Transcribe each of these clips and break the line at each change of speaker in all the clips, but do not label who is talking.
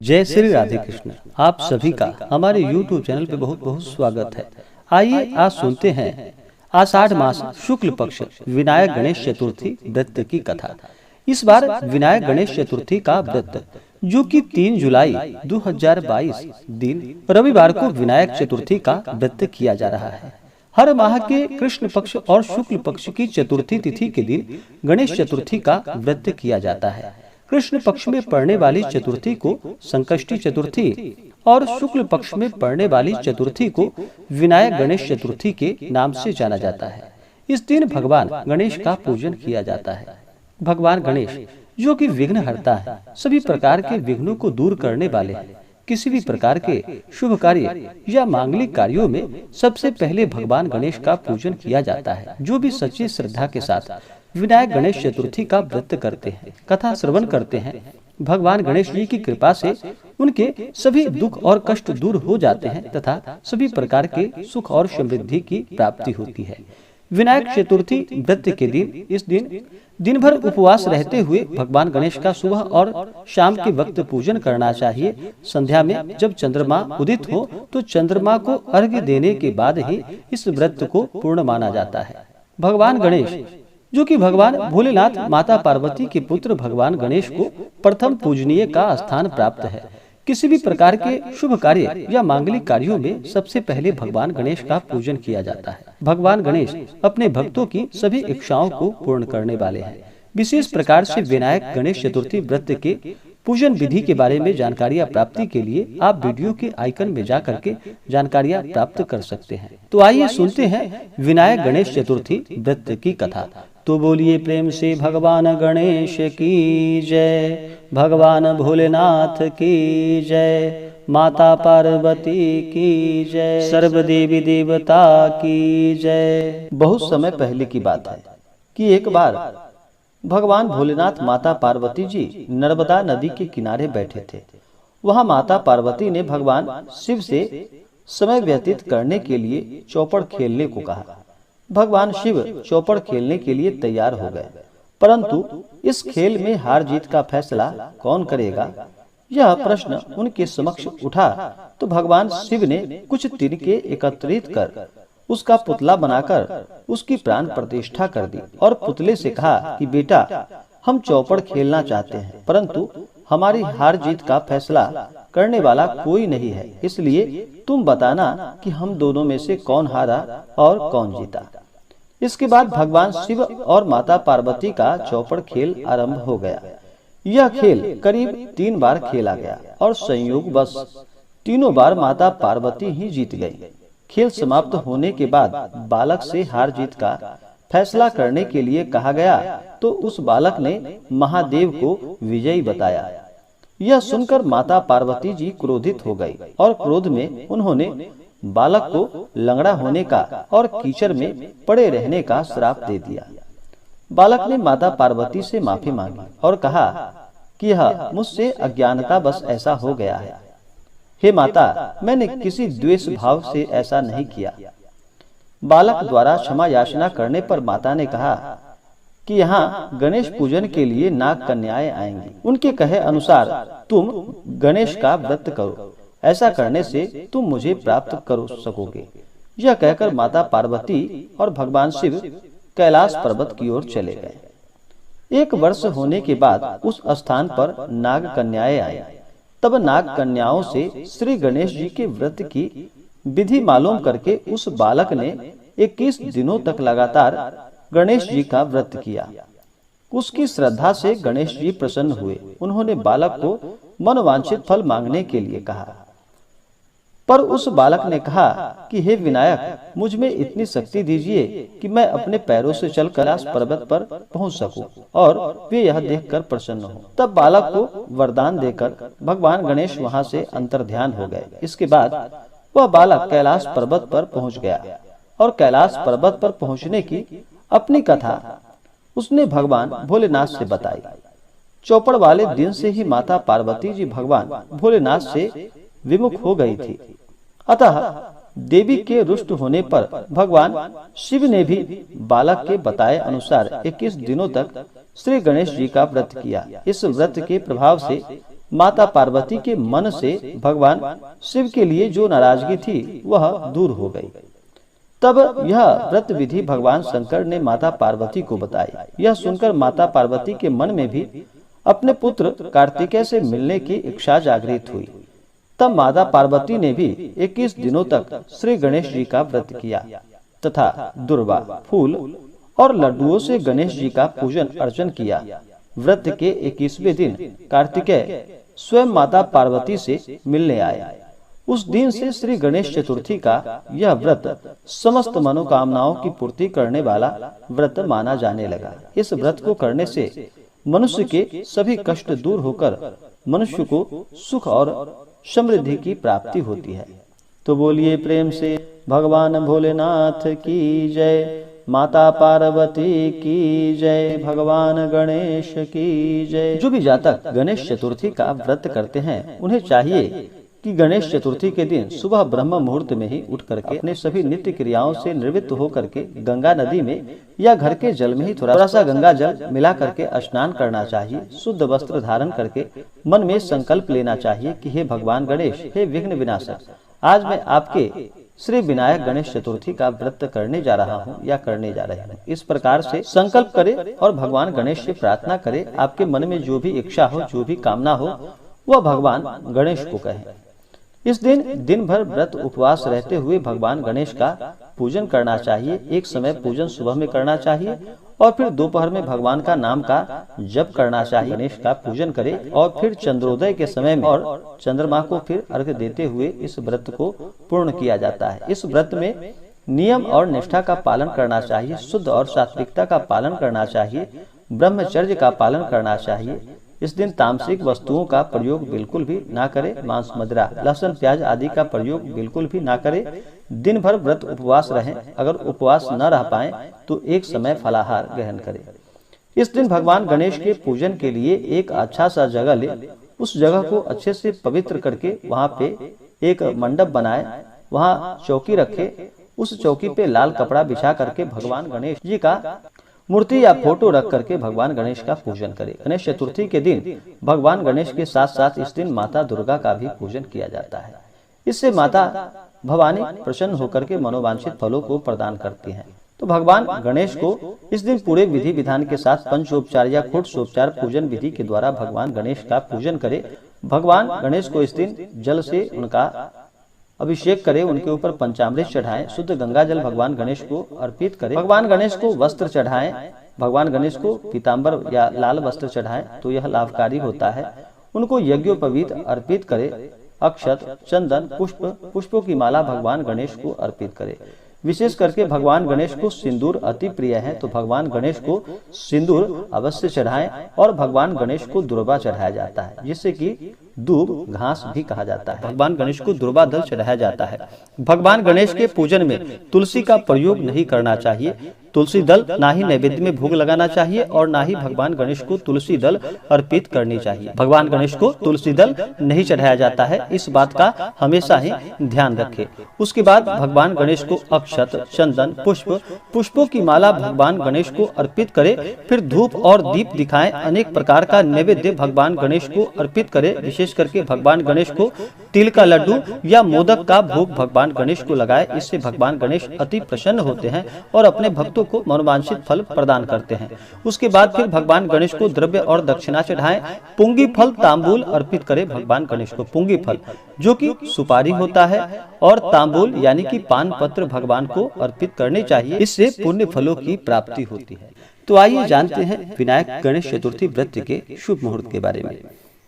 जय श्री राधे कृष्ण। आप सभी का हमारे YouTube चैनल पे बहुत बहुत स्वागत है। आइए आज सुनते हैं आषाढ़ मास शुक्ल पक्ष विनायक गणेश चतुर्थी व्रत की कथा। इस बार विनायक गणेश चतुर्थी का व्रत जो कि 3 जुलाई 2022 दिन रविवार को विनायक चतुर्थी का व्रत किया जा रहा है। हर माह के कृष्ण पक्ष और शुक्ल पक्ष की चतुर्थी तिथि के दिन गणेश चतुर्थी का व्रत किया जाता है। कृष्ण पक्ष में पड़ने वाली चतुर्थी को संकष्टी चतुर्थी और शुक्ल पक्ष में पड़ने वाली चतुर्थी को विनायक गणेश चतुर्थी के नाम से जाना जाता है। इस दिन भगवान गणेश का पूजन किया जाता है। भगवान गणेश जो कि विघ्नहर्ता है, सभी प्रकार के विघ्नों को दूर करने वाले हैं। किसी भी प्रकार के शुभ कार्य या मांगलिक कार्यों में सबसे पहले भगवान गणेश का पूजन किया जाता है। जो भी सच्ची श्रद्धा के साथ विनायक गणेश चतुर्थी का व्रत करते हैं, कथा श्रवण करते हैं, भगवान गणेश जी की कृपा से उनके सभी दुख और कष्ट दूर हो जाते हैं तथा सभी प्रकार के सुख और समृद्धि की प्राप्ति होती है। विनायक चतुर्थी व्रत के दिन इस दिन भर उपवास रहते हुए भगवान गणेश का सुबह और शाम के वक्त पूजन करना चाहिए। संध्या में जब चंद्रमा उदित हो तो चंद्रमा को अर्घ्य देने के बाद ही इस व्रत को पूर्ण माना जाता है। भगवान गणेश जो कि भगवान भोलेनाथ माता पार्वती के पुत्र भगवान गणेश को प्रथम पूजनीय का स्थान प्राप्त है। किसी भी प्रकार के शुभ कार्य या मांगलिक कार्यों में सबसे पहले भगवान गणेश का पूजन किया जाता है। भगवान गणेश अपने भक्तों की सभी इच्छाओं को पूर्ण करने वाले हैं। विशेष प्रकार से विनायक गणेश चतुर्थी व्रत के पूजन विधि के बारे में जानकारियां प्राप्ति के लिए आप वीडियो के आइकन में जा करके जानकारियां प्राप्त कर सकते हैं। तो आइए सुनते हैं विनायक गणेश चतुर्थी व्रत की कथा। तो बोलिए प्रेम से भगवान गणेश की जय, भगवान भोलेनाथ की जय, माता पार्वती की जय, सर्व देवी देवता की जय। बहुत समय पहले की बात है कि एक बार भगवान भोलेनाथ माता पार्वती जी नर्मदा नदी के किनारे बैठे थे। वहां माता पार्वती ने भगवान शिव से समय व्यतीत करने के लिए चौपड़ खेलने को कहा। भगवान शिव चौपड़ खेलने के लिए तैयार हो गए, परंतु इस खेल में हार जीत का फैसला कौन करेगा, यह प्रश्न उनके समक्ष उठा। तो भगवान शिव ने कुछ तिनके एकत्रित कर उसका पुतला बनाकर उसकी प्राण प्रतिष्ठा कर दी और पुतले से कहा कि बेटा, हम चौपड़ खेलना चाहते हैं, परंतु हमारी हार जीत का फैसला करने वाला कोई नहीं है, इसलिए तुम बताना कि हम दोनों में से कौन हारा और कौन जीता। इसके बाद भगवान शिव और माता पार्वती का चौपड़ खेल आरंभ हो गया। यह खेल करीब 3 बार खेला गया और संयोगवश तीनों बार माता पार्वती ही जीत गई। खेल समाप्त होने के बाद बालक से हार जीत का फैसला करने के लिए कहा गया, तो उस बालक ने महादेव को विजयी बताया। यह सुनकर माता पार्वती जी क्रोधित हो गई और क्रोध में उन्होंने बालक को लंगड़ा होने का और कीचड़ में पड़े रहने का श्राप दे दिया। बालक ने माता पार्वती से माफी मांगी और कहा कि यह मुझसे अज्ञानता बस ऐसा हो गया है। हे माता, मैंने किसी द्वेष भाव से ऐसा नहीं किया। बालक द्वारा क्षमा याचना करने पर माता ने कहा कि यहाँ गणेश पूजन के लिए नाग कन्याएं आएंगी। उनके कहे अनुसार तुम गणेश का व्रत करो, ऐसा करने से तुम मुझे प्राप्त कर सकोगे। यह कहकर माता पार्वती और भगवान शिव कैलाश पर्वत की ओर चले गए। 1 वर्ष होने के बाद उस स्थान पर नाग कन्याएं आई। तब नाग कन्याओं से श्री गणेश जी के व्रत की विधि मालूम करके उस बालक ने 21 दिनों तक लगातार गणेश जी का व्रत किया। उसकी श्रद्धा से गणेश जी प्रसन्न हुए। उन्होंने बालक को मनोवांछित फल मांगने के लिए कहा, पर उस बालक ने कहा कि हे विनायक, मुझ में इतनी शक्ति दीजिए कि मैं अपने पैरों से चल कैलाश पर्वत पर पहुंच सकूं और वे यह देखकर प्रसन्न हो। तब बालक को वरदान देकर भगवान गणेश वहां से अंतर्ध्यान हो गए। इसके बाद वह बालक कैलाश पर्वत पर पहुंच गया और कैलाश पर्वत पर पहुंचने की अपनी कथा उसने भगवान भोलेनाथ से बताई। चौपड़ वाले दिन से ही माता पार्वती जी भगवान भोलेनाथ से विमुख हो गई थी। अतः देवी के रुष्ट होने पर भगवान शिव ने भी बालक के बताए अनुसार 21 दिनों तक श्री गणेश जी का व्रत किया। इस व्रत के प्रभाव से माता पार्वती के मन से भगवान शिव के लिए जो नाराजगी थी वह दूर हो गई। तब यह व्रत विधि भगवान शंकर ने माता पार्वती को बताई। यह सुनकर माता पार्वती के मन में भी अपने पुत्र कार्तिकेय से मिलने की इच्छा जागृत हुई। तब माता पार्वती ने भी 21 दिनों तक श्री गणेश जी का व्रत किया तथा दुर्वा, फूल और लड्डुओं से गणेश जी का पूजन अर्चन किया। व्रत के 21वें दिन कार्तिकेय स्वयं माता पार्वती से मिलने आए। उस दिन से श्री गणेश चतुर्थी का यह व्रत समस्त मनोकामनाओं की पूर्ति करने वाला व्रत माना जाने लगा। इस व्रत को करने से मनुष्य के सभी कष्ट दूर होकर मनुष्य को सुख और समृद्धि की प्राप्ति होती है। तो बोलिए प्रेम से भगवान भोलेनाथ की जय, माता पार्वती की जय, भगवान गणेश की जय। जो भी जातक गणेश चतुर्थी का व्रत करते हैं उन्हें चाहिए कि गणेश चतुर्थी के दिन सुबह ब्रह्म मुहूर्त में ही उठ करके अपने सभी नित्य क्रियाओं से निवृत्त हो करके गंगा नदी में या घर के जल में ही थोड़ा सा गंगा जल मिला करके स्नान करना चाहिए। शुद्ध वस्त्र धारण करके मन में संकल्प लेना चाहिए कि हे भगवान गणेश, हे विघ्न विनाशक, आज मैं आपके श्री विनायक गणेश चतुर्थी का व्रत करने जा रहा हूँ या करने जा रही हूँ। इस प्रकार से संकल्प करे और भगवान गणेश से प्रार्थना करे। आपके मन में जो भी इच्छा हो, जो भी कामना हो, वह भगवान गणेश को कहें। इस दिन भर व्रत उपवास रहते हुए भगवान गणेश का पूजन करना चाहिए। एक समय पूजन सुबह में करना चाहिए और फिर दोपहर में भगवान का नाम का जप करना चाहिए। गणेश का पूजन करे और फिर चंद्रोदय के समय में और चंद्रमा को फिर अर्घ्य देते हुए इस व्रत को पूर्ण किया जाता है। इस व्रत में नियम और निष्ठा का पालन करना चाहिए, शुद्ध और सात्विकता का पालन करना चाहिए, ब्रह्मचर्य का पालन करना चाहिए। इस दिन तामसिक वस्तुओं का प्रयोग बिल्कुल भी ना करे। मांस, मदिरा, लहसुन, प्याज आदि का प्रयोग बिल्कुल भी ना करे। दिन भर व्रत उपवास रहें। अगर उपवास न रह पाए तो एक समय फलाहार ग्रहण करें। इस दिन भगवान गणेश के पूजन के लिए एक अच्छा सा जगह ले, उस जगह को अच्छे से पवित्र करके वहाँ पे एक मंडप बनाए, वहाँ चौकी रखे। उस चौकी पे लाल कपड़ा बिछा करके भगवान गणेश जी का मूर्ति या फोटो रख करके भगवान गणेश का पूजन करें। गणेश चतुर्थी के दिन भगवान गणेश के साथ साथ इस दिन माता दुर्गा का भी पूजन किया जाता है। इससे माता भवानी प्रसन्न होकर के मनोवांछित फलों को प्रदान करती हैं। तो भगवान गणेश को इस दिन पूरे विधि विधान के साथ पंचोपचार या खुटसोपचार पूजन विधि के द्वारा भगवान गणेश का पूजन करे। भगवान गणेश को इस दिन जल से उनका अभिषेक करे, उनके ऊपर पंचामृत चढ़ाएं, शुद्ध गंगा जल भगवान गणेश को अर्पित करें। भगवान गणेश को वस्त्र चढ़ाएं, भगवान गणेश को पीतांबर या लाल वस्त्र चढ़ाएं तो यह लाभकारी होता है। उनको यज्ञोपवीत अर्पित करे। अक्षत, चंदन, पुष्पों की माला भगवान गणेश को अर्पित करे। विशेष करके भगवान गणेश को सिंदूर अति प्रिय है, तो भगवान गणेश को सिंदूर अवश्य चढ़ाएं। और भगवान गणेश को दुर्वा चढ़ाया जाता है, जिससे कि दूब घास भी कहा जाता है। भगवान गणेश को दुर्वा दल चढ़ाया जाता है। भगवान गणेश के पूजन में तुलसी का प्रयोग नहीं करना चाहिए। तुलसी दल ना ही नैवेद्य में भोग लगाना चाहिए और ना ही भगवान गणेश को तुलसी दल अर्पित करनी चाहिए। भगवान गणेश को तुलसी दल नहीं चढ़ाया जाता है, इस बात का हमेशा ही ध्यान रखें। उसके बाद भगवान गणेश को अक्षत, चंदन, पुष्पों की माला भगवान गणेश को अर्पित करे। फिर धूप और दीप दिखाएं। अनेक प्रकार का नैवेद्य भगवान गणेश को अर्पित करे। विशेष करके भगवान गणेश को तिल का लड्डू या मोदक का भोग भगवान गणेश को लगाए। इससे भगवान गणेश अति प्रसन्न होते हैं और अपने भक्तों को मनोवांछित फल प्रदान करते हैं। उसके बाद फिर भगवान गणेश को द्रव्य और दक्षिणा चढ़ाएं। पुंगी फल तांबूल अर्पित करें भगवान गणेश को। पुंगी फल जो कि सुपारी होता है और तांबूल यानी कि पान पत्र भगवान को अर्पित करने चाहिए। इससे पुण्य फलों की प्राप्ति होती है। तो आइए जानते हैं विनायक गणेश चतुर्थी व्रत के शुभ मुहूर्त के बारे में।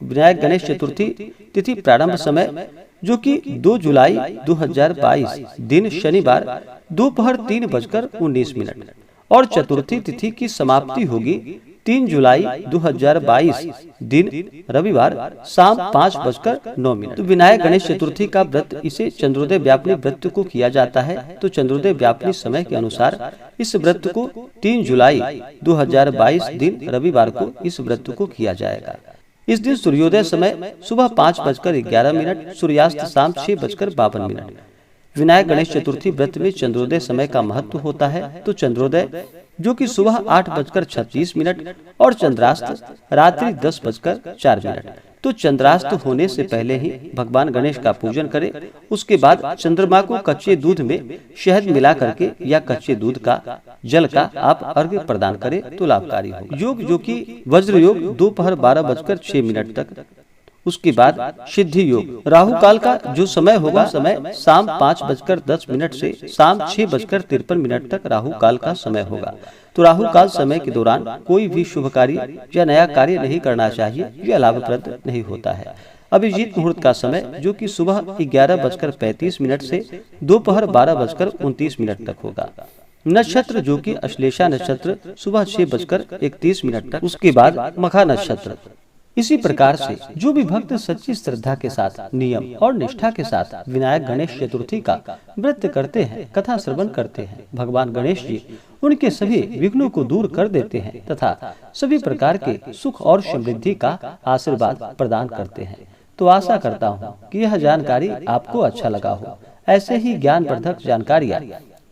विनायक गणेश चतुर्थी तिथि प्रारंभ समय जो कि 2 जुलाई 2022 दिन शनिवार दोपहर 3:19 और चतुर्थी तिथि की समाप्ति होगी 3 जुलाई 2022 दिन रविवार शाम 5:09। तो विनायक गणेश चतुर्थी का व्रत इसे चंद्रोदय व्यापनी व्रत को किया जाता है। तो चंद्रोदय व्यापनी समय के अनुसार इस व्रत को 3 जुलाई 2022 दिन रविवार को इस व्रत को किया जाएगा। इस दिन सूर्योदय समय सुबह 5:11, सूर्यास्त शाम 6:52। विनायक गणेश चतुर्थी व्रत में चंद्रोदय समय का महत्व होता है। तो चंद्रोदय जो कि सुबह 8:36 और चंद्रास्त रात्रि 10:04। तो चंद्रास्त होने से पहले ही भगवान गणेश का पूजन करें। उसके बाद चंद्रमा को कच्चे दूध में शहद मिला करके या कच्चे दूध का जल का आप अर्घ्य प्रदान करें तो लाभकारी होगा। योग जो कि वज्र योग दोपहर 12:06 तक। उसके बाद सिद्धि योग राहु काल का जो समय होगा, समय शाम 5:10 से शाम 6:53 तक राहु काल का समय होगा। तो राहु काल समय के दौरान कोई भी शुभ कार्य या नया कार्य नहीं करना चाहिए, यह लाभप्रद नहीं होता है। अभिजीत मुहूर्त का समय जो कि सुबह 11:35 से दोपहर 12:29 तक होगा। नक्षत्र जो कि अश्लेषा नक्षत्र सुबह 6:31 तक। उसके बाद मखा नक्षत्र। इसी प्रकार से जो भी भक्त सच्ची श्रद्धा के साथ नियम और निष्ठा के साथ विनायक गणेश चतुर्थी का व्रत करते हैं, कथा श्रवण करते हैं, भगवान गणेश जी उनके सभी विघ्नों को दूर कर देते हैं तथा सभी प्रकार के सुख और समृद्धि का आशीर्वाद प्रदान करते हैं। तो आशा करता हूँ कि यह जानकारी आपको अच्छा लगा हो। ऐसे ही ज्ञानवर्धक जानकारियाँ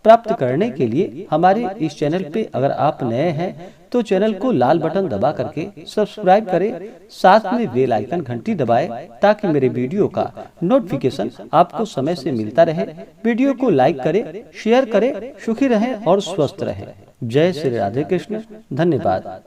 प्राप्त करने के लिए हमारे इस चैनल पे अगर आप नए हैं तो चैनल को लाल बटन दबा करके सब्सक्राइब करें, साथ में बेल आइकन घंटी दबाएं ताकि मेरे वीडियो का नोटिफिकेशन आपको समय से मिलता रहे। वीडियो को लाइक करें, शेयर करें, सुखी रहें और स्वस्थ रहें। जय श्री राधे कृष्ण। धन्यवाद।